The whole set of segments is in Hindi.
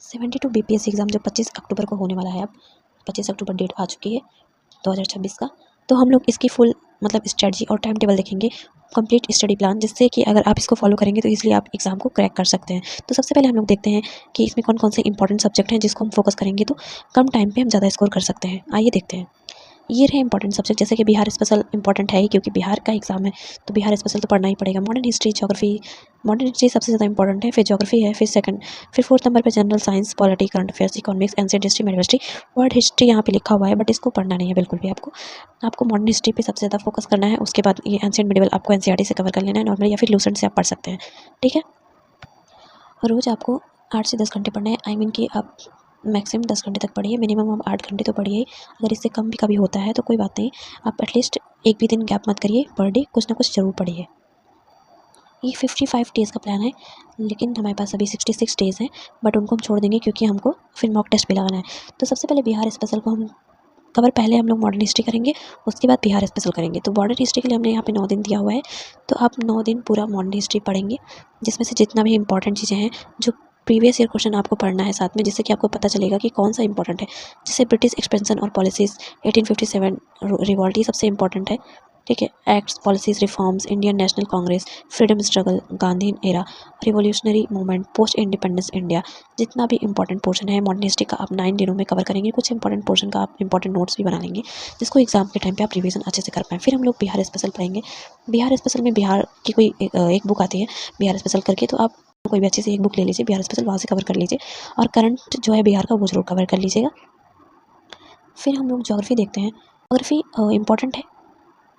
72 बीपीएससी एग्ज़ाम जो 25 अक्टूबर को होने वाला है, अब 25 अक्टूबर डेट आ चुकी है 2026 का। तो हम लोग इसकी फुल मतलब स्ट्रेटजी और टाइम टेबल देखेंगे, कंप्लीट स्टडी प्लान, जिससे कि अगर आप इसको फॉलो करेंगे तो इसलिए आप एग्ज़ाम को क्रैक कर सकते हैं। तो सबसे पहले हम लोग देखते हैं कि इसमें कौन कौन से इंपॉर्टेंट सब्जेक्ट हैं जिसको हम फोकस करेंगे तो कम टाइम पे हम ज़्यादा स्कोर कर सकते हैं। आइए देखते हैं। ये रहे इंपॉर्टेंट सब्जेक्ट, जैसे कि बिहार स्पेशल इंपॉर्टेंट है ही, क्योंकि बिहार का एग्जाम है तो बिहार स्पेशल तो पढ़ना ही पड़ेगा। Modern history, geography, modern history सबसे ज़्यादा इंपॉर्टेंट है, फिर ज्योग्राफी है, फिर फोर्थ नंबर पे general science, polity, current affairs, economics, ancient history, medieval history. World history यहाँ पे लिखा हुआ है बट इसको पढ़ना नहीं है बिल्कुल भी। आपको मॉडर्न हिस्ट्री पे सबसे ज़्यादा फोकस करना है। उसके बाद ये एंशिएंट मिडिवल आपको एनसीईआरटी से कवर कर लेना है नॉर्मली, या फिर लूसेंट से आप पढ़ सकते हैं, ठीक है। रोज़ आपको 8 से 10 घंटे पढ़ना है। आई मीन कि आप मैक्सिमम 10 घंटे तक पढ़िए, मिनिमम आप 8 घंटे तो पढ़िए। अगर इससे कम भी कभी होता है तो कोई बात नहीं, आप एटलीस्ट एक भी दिन गैप मत करिए, पर डे कुछ ना कुछ ज़रूर पढ़िए। ये 55 डेज़ का प्लान है, लेकिन हमारे पास अभी 66 डेज़ हैं, बट उनको हम छोड़ देंगे क्योंकि हमको फिर मॉक टेस्ट भी लगाना है। तो सबसे पहले बिहार स्पेशल को हम कवर, पहले हम लोग मॉडर्न हिस्ट्री करेंगे, उसके बाद बिहार स्पेशल करेंगे। तो मॉडर्न हिस्ट्री के लिए हमने यहाँ पे 9 दिन दिया हुआ है, तो आप 9 दिन पूरा मॉडर्न हिस्ट्री पढ़ेंगे, जिसमें से जितना भी इंपॉर्टेंट चीज़ें हैं, जो प्रीवियस ईयर क्वेश्चन आपको पढ़ना है साथ में, जिससे कि आपको पता चलेगा कि कौन सा इंपॉर्टेंट है। जैसे ब्रिटिश एक्सपेंशन और पॉलिसीज़, 1857 रिवॉल्ट, ये सबसे इंपॉर्टेंट है, ठीक है। Acts, policies, reforms, Indian national Congress, freedom struggle, Gandhi era, revolutionary movement, post independence India, जितना भी इंपॉर्टेंट पोर्शन है मॉडर्न हिस्ट्री का आप 9 दिनों में कवर करेंगे। कुछ इंपॉर्टेंट पोर्शन का आप इंपॉर्टेंट नोट्स भी बना लेंगे, जिसको एग्जाम के टाइम पे आप रिवीजन अच्छे से कर पाएँ। फिर हम लोग बिहार स्पेशल पढ़ेंगे। बिहार स्पेशल में बिहार की कोई एक बुक आती है बिहार स्पेशल करके, तो आप कोई भी अच्छी सी एक बुक ले लीजिए बिहार स्पेशल, वहाँ से कवर कर लीजिए, और करंट जो है बिहार का वो जरूर कवर कर लीजिएगा। फिर हम लोग ज्योग्राफी देखते हैं। ज्योग्राफी इंपॉर्टेंट है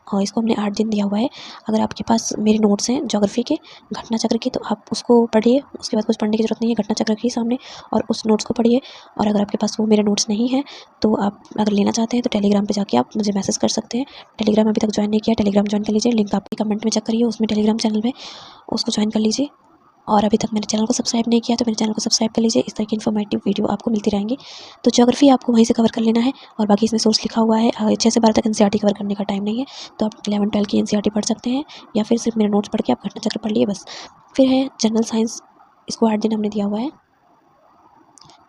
और इसको हमने 8 दिन दिया हुआ है। अगर आपके पास मेरे नोट्स हैं ज्योग्राफी के, घटना चक्र के, तो आप उसको पढ़िए। उसके बाद कुछ पढ़ने की ज़रूरत नहीं है, घटना चक्र के सामने और उस नोट्स को पढ़िए। और अगर आपके पास वो मेरे नोट्स नहीं है तो आप अगर लेना चाहते हैं तो टेलीग्राम पे जाके आप मुझे मैसेज कर सकते हैं। टेलीग्राम अभी तक ज्वाइन नहीं किया, टेलीग्राम ज्वाइन कर लीजिए, लिंक आपके कमेंट में चेक करिए, उसमें टेलीग्राम चैनल में उसको ज्वाइन कर लीजिए। और अभी तक मेरे चैनल को सब्सक्राइब नहीं किया तो मेरे चैनल को सब्सक्राइब कर लीजिए, इस तरह की इन्फॉर्मेटिव वीडियो आपको मिलती रहेंगी। तो ज्योग्राफी आपको वहीं से कवर कर लेना है, और बाकी इसमें सोर्स लिखा हुआ है। 6 से 12 तक एनसीईआरटी कवर करने का टाइम नहीं है, तो आप 11-12 की एनसीईआरटी पढ़ सकते हैं, या फिर सिर्फ मेरे नोट्स पढ़ के आप घटना चक्र पढ़ लिए बस। फिर है जनरल साइंस, इसको 8 दिन हमने दिया हुआ है।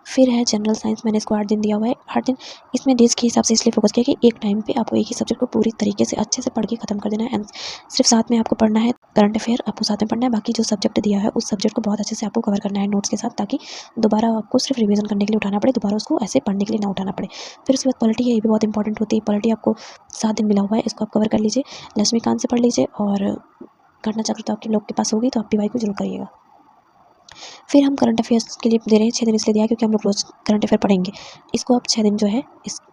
फिर है जनरल साइंस, मैंने इसको 8 दिन दिया हुआ है। 8 दिन इसमें डेज के हिसाब से इसलिए फोकस किया कि एक टाइम पे आपको एक ही सब्जेक्ट को पूरी तरीके से अच्छे से पढ़ के खत्म कर देना है। एंड सिर्फ साथ में आपको पढ़ना है करंट अफेयर, आपको साथ में पढ़ना है, बाकी जो सब्जेक्ट दिया है उस सब्जेक्ट को बहुत अच्छे से आपको कवर करना है नोट्स के साथ, ताकि दोबारा आपको सिर्फ रिवीजन करने के लिए उठाना पड़े, दोबारा उसको ऐसे पढ़ने के लिए ना उठाना पड़े। फिर उसके बाद पॉलिटी है, ये भी बहुत इंपॉर्टेंट होती है। पॉलिटी आपको 7 दिन मिला हुआ है, इसको आप कवर कर लीजिए। लक्ष्मीकांत से पढ़ लीजिए, और घटना चक्र तो आपके लोग के पास होगी तो आप पीवाई को जरूर करिएगा। फिर हम करंट अफेयर्स के लिए दे रहे हैं 6 दिन, इसलिए दिया है क्योंकि हम लोग रोज़ करंट अफेयर पढ़ेंगे। इसको आप 6 दिन जो है,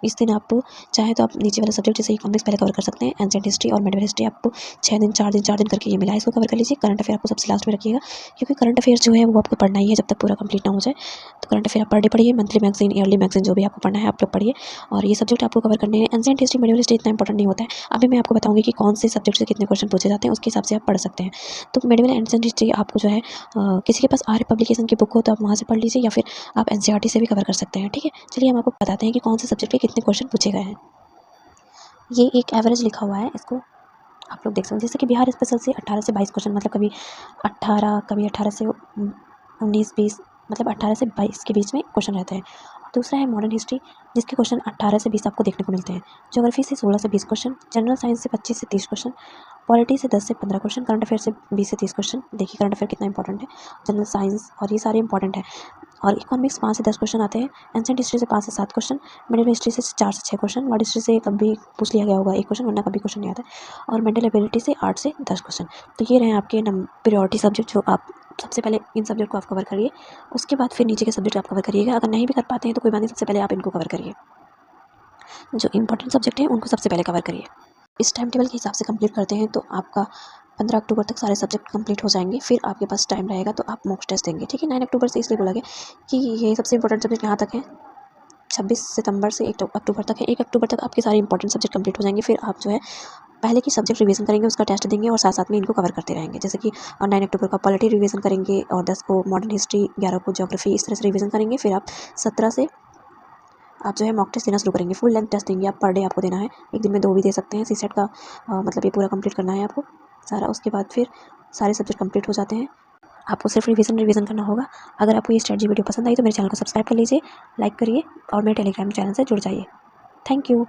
इस दिन आप चाहे तो आप नीचे वाला सब्जेक्ट जैसे इकोनॉमिक्स पहले कवर कर सकते हैं, एंशिएंट हिस्ट्री और मेडिवल हिस्ट्री आपको 6 दिन 4 दिन करके ये मिला है, इसको कवर कर लीजिए। करंट अफेयर आपको सबसे लास्ट में रखिएगा, क्योंकि करंट अफेयर जो है वो आपको पढ़ना ही है जब तक पूरा कंप्लीट ना हो जाए। तो करंट अफेयर आप पर डे पढ़िए, मंथली मैगजीन, ईयरली मैगजीन, जो भी आपको पढ़ना है आप लोग पढ़िए, और ये सब्जेक्ट आपको कवर करने हैं। एंशिएंट हिस्ट्री, मेडिवल हिस्ट्री इतना इंपॉर्टेंट नहीं होता है। अभी मैं आपको बताऊंगी कि कौन से सब्जेक्ट से कितने क्वेश्चन पूछे जाते हैं, उसके हिसाब से आप पढ़ सकते हैं। तो मेडिवल एंशिएंट हिस्ट्री आपको जो है किसी के पास आर्य पब्लिकेशन की बुक हो तो आप वहाँ से पढ़ लीजिए, या फिर आप एनसीईआरटी से भी कवर कर सकते हैं, ठीक है। चलिए हम आपको बताते हैं कि कौन से सब्जेक्ट के कितने क्वेश्चन पूछे गए हैं। ये एक एवरेज लिखा हुआ है, इसको आप लोग देख सकते हैं। जैसे कि बिहार स्पेशल से 18 से 22 क्वेश्चन, मतलब कभी 18 से 19-20, मतलब 18 से 22 के बीच में क्वेश्चन रहते हैं। और दूसरा है मॉडर्न हिस्ट्री, जिसके क्वेश्चन 18 से 20 आपको देखने को मिलते हैं। ज्योग्राफी से 16 से 20 क्वेश्चन, जनरल साइंस से 25 से 30 क्वेश्चन, पॉलिटी से 10 से 15 क्वेश्चन, करंट अफेयर से 20 से 30 क्वेश्चन। देखिए करंट अफेयर कितना इंपॉर्टेंट है, जनरल साइंस और ये सारे इंपॉर्टेंट है। और इकोनॉमिक्स 5 से 10 क्वेश्चन आते हैं, एंशिएंट हिस्ट्री से 5 से 7 क्वेश्चन, मिडिल हिस्ट्री से 4 से 6 क्वेश्चन, वर्ल्ड हिस्ट्री से कभी पूछ लिया गया होगा एक क्वेश्चन, वरना कभी क्वेश्चन नहीं आता है, और मेंटल एबिलिटी से 8 से 10 क्वेश्चन। तो ये रहे आपके प्रायोरिटी सब्जेक्ट, जो आप सबसे पहले इन सब्जेक्ट को आप कवर करिए, उसके बाद फिर नीचे के सब्जेक्ट आप कवर करिएगा। अगर नहीं भी कर पाते हैं तो कोई बात नहीं, सबसे पहले आप इनको कवर करिए, जो इंपॉर्टेंट सब्जेक्ट हैं उनको सबसे पहले कवर करिए। इस टाइम टेबल के हिसाब से कंप्लीट करते हैं तो आपका 15 अक्टूबर तक सारे सब्जेक्ट कंप्लीट हो जाएंगे। फिर आपके पास टाइम रहेगा तो आप मॉक टेस्ट देंगे, ठीक है। 9 अक्टूबर से इसलिए बोला गया कि ये सबसे इंपॉर्टेंट सब्जेक्ट यहाँ तक है, 26 सितंबर से 1 अक्टूबर तक है। 1 अक्टूबर तक आपके सारे इंपॉर्टेंट सब्जेक्ट कंप्लीट हो जाएंगे। फिर आप जो है पहले की सब्जेक्ट रिवीजन करेंगे, उसका टेस्ट देंगे, और साथ साथ में इनको कवर करते रहेंगे। जैसे कि 9 अक्टूबर का पॉलिटी रिवीजन करेंगे, और 10 को मॉडर्न हिस्ट्री, 11 को ज्योग्राफी, इस तरह से रिवीजन करेंगे। फिर आप 17 से आप जो है मॉक टेस्ट देना शुरू करेंगे। फुल लेंथ टेस्ट देंगे आप, पर डे आपको देना है, एक दिन में 2 भी दे सकते हैं। सीसेट का मतलब ये पूरा कंप्लीट करना है आपको सारा। उसके बाद फिर सारे सब्जेक्ट कंप्लीट हो जाते हैं। आपको सिर्फ रिवीजन करना होगा। अगर आपको ये स्ट्रेटजी वीडियो पसंद आई तो मेरे चैनल को सब्सक्राइब कर लीजिए, लाइक करिए और मेरे टेलीग्राम चैनल से जुड़ जाइए। Thank you.